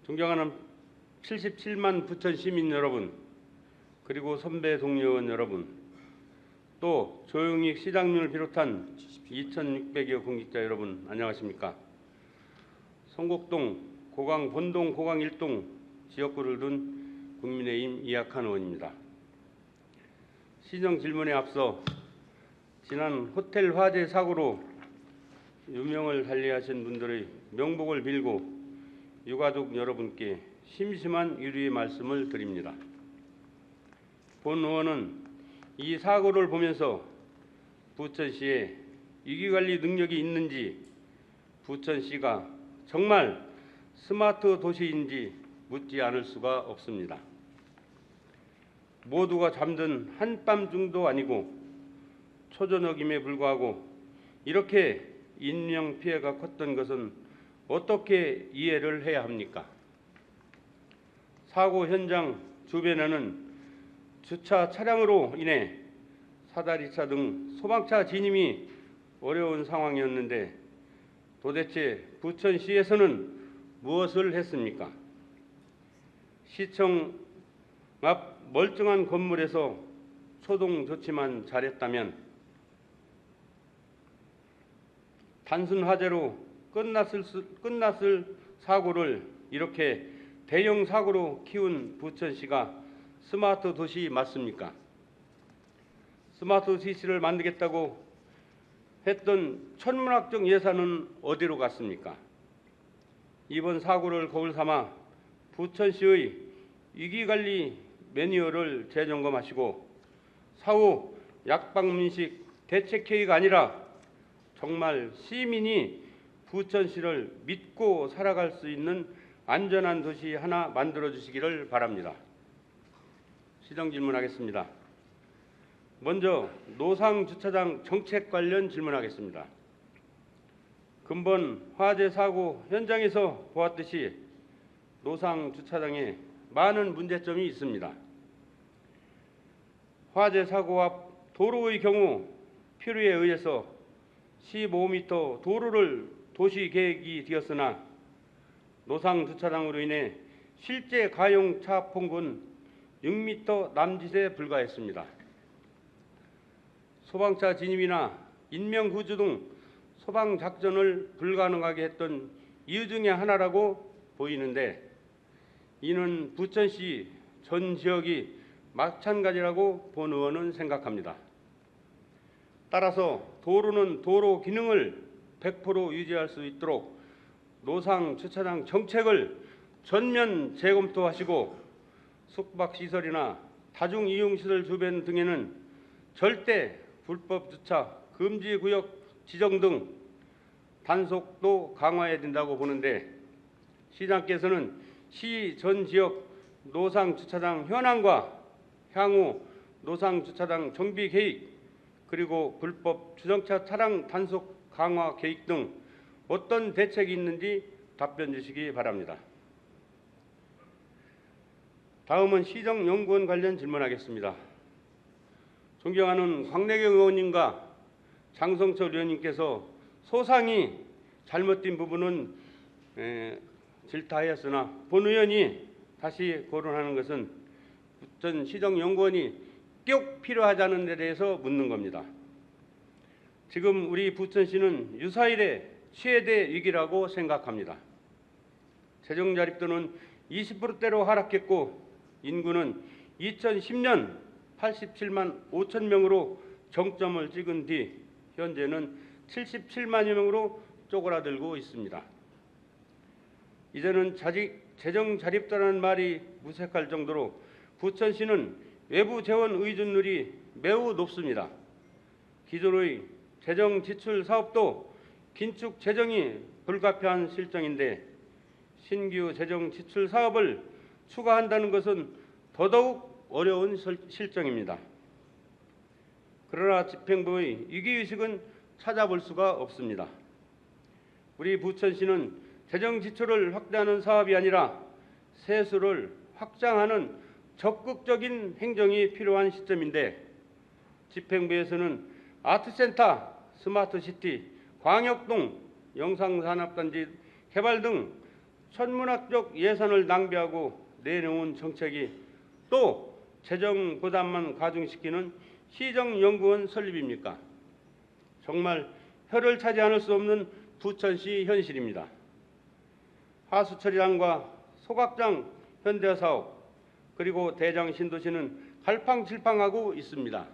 존경하는 77만 부천 시민 여러분, 그리고 선배 동료원 여러분, 또 조영익 시장님을 비롯한 2,600여 공직자 여러분, 안녕하십니까? 성곡동, 고강 본동, 고강 1동 지역구를 둔 국민의힘 이학한 의원입니다. 시정 질문에 앞서 지난 호텔 화재 사고로 유명을 달리하신 분들의 명복을 빌고 유가족 여러분께 심심한 유리의 말씀을 드립니다. 본 의원은 이 사고를 보면서 부천시에 위기관리 능력이 있는지, 부천시가 정말 스마트 도시인지 묻지 않을 수가 없습니다. 모두가 잠든 한밤중도 아니고 초저녁임에 불구하고 이렇게 인명피해가 컸던 것은 어떻게 이해를 해야 합니까? 사고 현장 주변에는 주차 차량으로 인해 사다리차 등 소방차 진입이 어려운 상황이었는데 도대체 부천시에서는 무엇을 했습니까? 시청 앞 멀쩡한 건물에서 초동 조치만 잘했다면 단순 화재로 끝났을 사고를 이렇게 대형 사고로 키운 부천시가 스마트 도시 맞습니까? 스마트 도시를 만들겠다고 했던 천문학적 예산은 어디로 갔습니까? 이번 사고를 거울 삼아 부천시의 위기관리 매뉴얼을 재점검하시고 사후 약방문식 대책회의가 아니라 정말 시민이 부천시를 믿고 살아갈 수 있는 안전한 도시 하나 만들어주시기를 바랍니다. 시정 질문하겠습니다. 먼저 노상주차장 정책 관련 질문하겠습니다. 근본 화재 사고 현장에서 보았듯이 노상주차장에 많은 문제점이 있습니다. 화재 사고 앞 도로의 경우 필요에 의해서 15m 도로를 도시계획이 되었으나 노상주차장으로 인해 실제 가용차 폭은 6m 남짓에 불과했습니다. 소방차 진입이나 인명구조 등 소방작전을 불가능하게 했던 이유 중에 하나라고 보이는데 이는 부천시 전 지역이 마찬가지라고 본 의원은 생각합니다. 따라서 도로는 도로 기능을 100% 유지할 수 있도록 노상주차장 정책을 전면 재검토하시고 숙박시설이나 다중이용시설 주변 등에는 절대 불법 주차 금지구역 지정 등 단속도 강화해야 된다고 보는데 시장께서는 시 전 지역 노상주차장 현황과 향후 노상주차장 정비 계획 그리고 불법 주정차 차량 단속 강화 계획 등 어떤 대책이 있는지 답변 주시기 바랍니다. 다음은 시정연구원 관련 질문하겠습니다. 존경하는 광래경 의원님과 장성철 의원님께서 소상히 잘못된 부분은 질타하였으나 본 의원이 다시 거론하는 것은 부천 시정연구원이 꼭 필요하다는 데 대해서 묻는 겁니다. 지금 우리 부천시는 유사일의 최대 위기라고 생각합니다. 재정 자립도는 20%대로 하락했고 인구는 2010년 87만 5천 명으로 정점을 찍은 뒤 현재는 77만여 명으로 쪼그라들고 있습니다. 이제는 재정 자립도라는 말이 무색할 정도로 부천시는 외부 재원 의존율이 매우 높습니다. 기존의 재정 지출 사업도 긴축 재정이 불가피한 실정인데 신규 재정 지출 사업을 추가한다는 것은 더더욱 어려운 실정입니다. 그러나 집행부의 위기의식은 찾아볼 수가 없습니다. 우리 부천시는 재정 지출을 확대하는 사업이 아니라 세수를 확장하는 적극적인 행정이 필요한 시점인데 집행부에서는 아트센터, 스마트시티, 광역동, 영상산업단지 개발 등 천문학적 예산을 낭비하고 내놓은 정책이 또 재정 부담만 가중시키는 시정연구원 설립입니까? 정말 혀를 차지 않을 수 없는 부천시 현실입니다. 하수처리장과 소각장 현대사업 그리고 대장 신도시는 갈팡질팡하고 있습니다.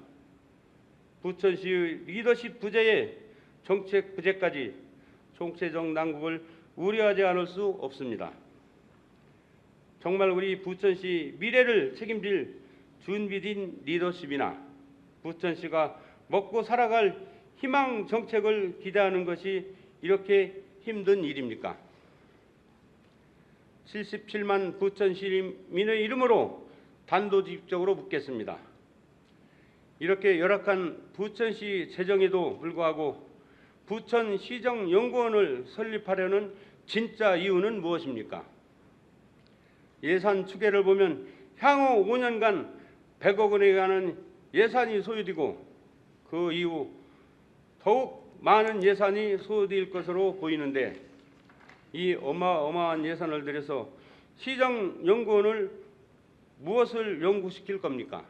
부천시의 리더십 부재에 정책 부재까지 총체적 난국을 우려하지 않을 수 없습니다. 정말 우리 부천시 미래를 책임질 준비된 리더십이나 부천시가 먹고 살아갈 희망 정책을 기대하는 것이 이렇게 힘든 일입니까? 77만 부천 시민의 이름으로 단도직입적으로 묻겠습니다. 이렇게 열악한 부천시 재정에도 불구하고 부천시정연구원을 설립하려는 진짜 이유는 무엇입니까? 예산 추계를 보면 향후 5년간 100억 원에 가는 예산이 소요되고 그 이후 더욱 많은 예산이 소요될 것으로 보이는데 이 어마어마한 예산을 들여서 시정연구원을 무엇을 연구시킬 겁니까?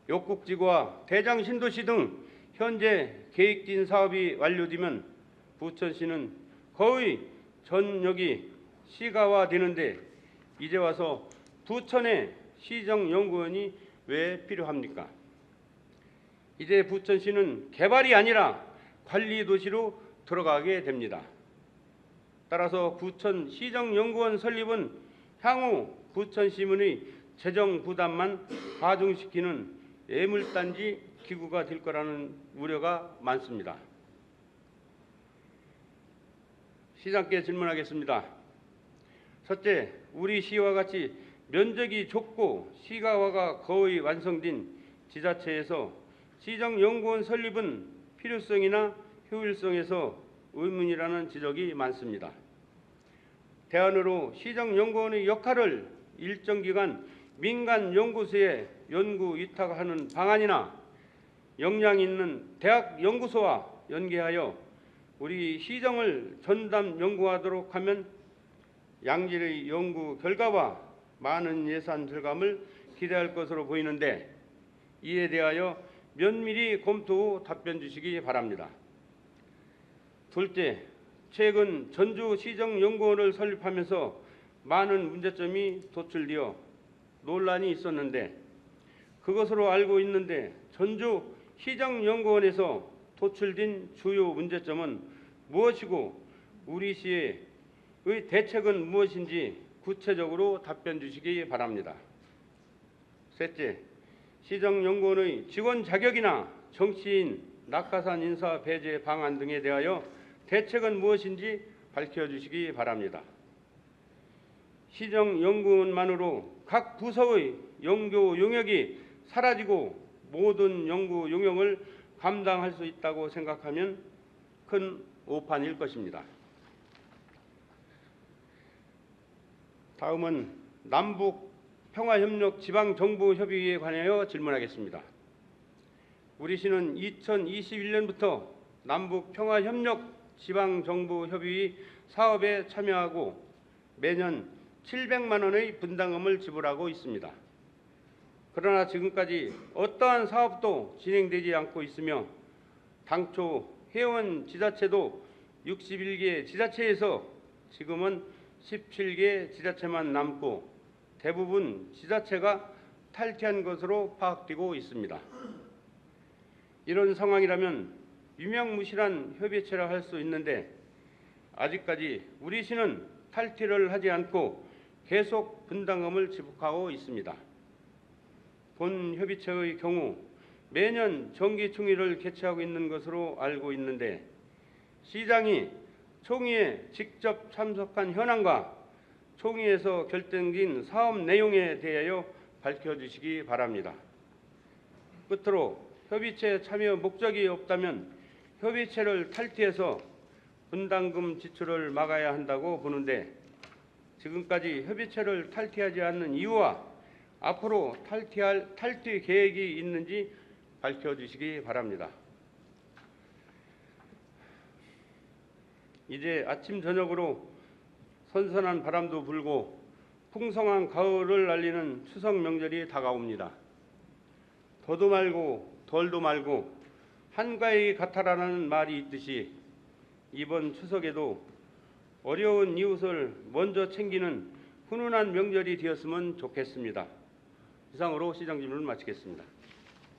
욕국지구와 대장신도시 등 현재 계획된 사업이 완료되면 부천시는 거의 전역이 시가화되는데 이제 와서 부천에 시정연구원이 왜 필요합니까? 이제 부천시는 개발이 아니라 관리도시로 들어가게 됩니다. 따라서 부천시정연구원 설립은 향후 부천시민의 재정 부담만 가중시키는 애물단지 기구가 될 거라는 우려가 많습니다. 시장께 질문하겠습니다. 첫째, 우리 시와 같이 면적이 좁고 시가화가 거의 완성된 지자체에서 시정연구원 설립은 필요성이나 효율성에서 의문이라는 지적이 많습니다. 대안으로 시정연구원의 역할을 일정 기간 민간 연구소에 연구 위탁하는 방안이나 역량 있는 대학 연구소와 연계하여 우리 시정을 전담 연구하도록 하면 양질의 연구 결과와 많은 예산 절감을 기대할 것으로 보이는데 이에 대하여 면밀히 검토 후 답변 주시기 바랍니다. 둘째, 최근 전주시정연구원을 설립하면서 많은 문제점이 도출되어 논란이 있었는데 그것으로 알고 있는데 전주시정연구원에서 도출된 주요 문제점은 무엇이고 우리 시의 대책은 무엇인지 구체적으로 답변 주시기 바랍니다. 셋째, 시정연구원의 직원 자격이나 정치인 낙하산 인사 배제 방안 등에 대하여 대책은 무엇인지 밝혀주시기 바랍니다. 시정연구원만으로 각 부서의 연구 용역이 사라지고 모든 연구 용역을 감당할 수 있다고 생각하면 큰 오판일 것입니다. 다음은 남북 평화협력 지방정부협의회에 관하여 질문하겠습니다. 우리 시는 2021년부터 남북 평화협력 지방정부협의회 사업에 참여하고 매년 700만 원의 분담금을 지불하고 있습니다. 그러나 지금까지 어떠한 사업도 진행되지 않고 있으며 당초 회원 지자체도 61개 지자체에서 지금은 17개 지자체만 남고 대부분 지자체가 탈퇴한 것으로 파악되고 있습니다. 이런 상황이라면 유명무실한 협의체라 할 수 있는데 아직까지 우리 시는 탈퇴를 하지 않고 계속 분담금을 지급하고 있습니다. 본 협의체의 경우 매년 정기총회를 개최하고 있는 것으로 알고 있는데 시장이 총회에 직접 참석한 현황과 총회에서 결정된 사업 내용에 대하여 밝혀주시기 바랍니다. 끝으로 협의체 참여 목적이 없다면 협의체를 탈퇴해서 분담금 지출을 막아야 한다고 보는데 지금까지 협의체를 탈퇴하지 않는 이유와 앞으로 탈퇴할 탈퇴 계획이 있는지 밝혀주시기 바랍니다. 이제 아침 저녁으로 선선한 바람도 불고 풍성한 가을을 알리는 추석 명절이 다가옵니다. 더도 말고 덜도 말고 한가위 같아라는 말이 있듯이 이번 추석에도 어려운 이웃을 먼저 챙기는 훈훈한 명절이 되었으면 좋겠습니다. 이상으로 시장 질문을 마치겠습니다.